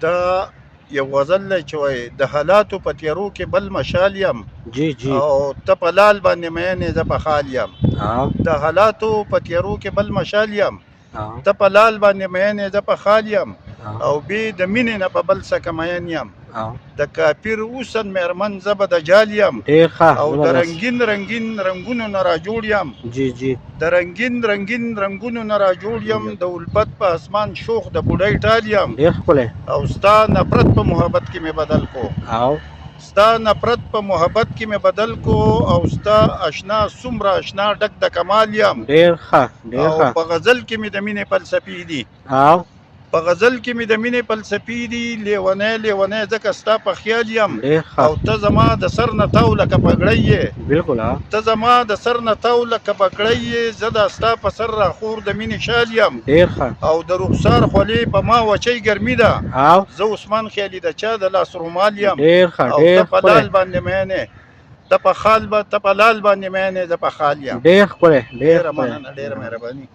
دا یو غزل دی چې وایي د حالاتو په تیارو کې بل مشال یم جی جی او ته په لال باندې مین یې زه په خال یم او د حالاتو په تیارو کې بل مشال یم او ته په لال باندې مین یې زه په خال یم او او بې د مینې نه په بل څه که مین یم او د کافر اوسن مېرمن زه به د جال یم ډېر ښه او د زبردست. رنګین رنګین رنګونو نه را جوړ یم جی جی د رنګین رنګین رنګونو نه را جوړ یم د الفت په اسمان شوخ د بوډۍ ټال یم ډېر ښکلی او ستا نفرت په محبت کې مې بدل کو او ستا نفرت په محبت کې مې بدل کو او ستا اشنا څومره اشنا ډک د کمال یم ډېر ښه ډېر او ښه په غزل کې مې د مینې فلسفې دي او په غزل کې مې د مینې فلسفې دي لیونی لیونی ځکه ستا په خیال یم ډېر ښه او ته زما د سر نه تاو لکه پګړی یې بالکل ها ته زما د سر نه تاو لکه پګړی یې زه دا ستا په سر راخور د مینې شال یم ډېر ښه او د رخسار خولې په ما وچۍ ګرمي ده او زه عثمان خیالي د چا د لاس رومال یم ډېر ښه او ډېر ته په لال ښکلی باندې مینې ته په خال به ته په لال باندې مینې زه په خال یم ډېر ښکلی ډېر ډېره ښکلی مننه ډېره مهرباني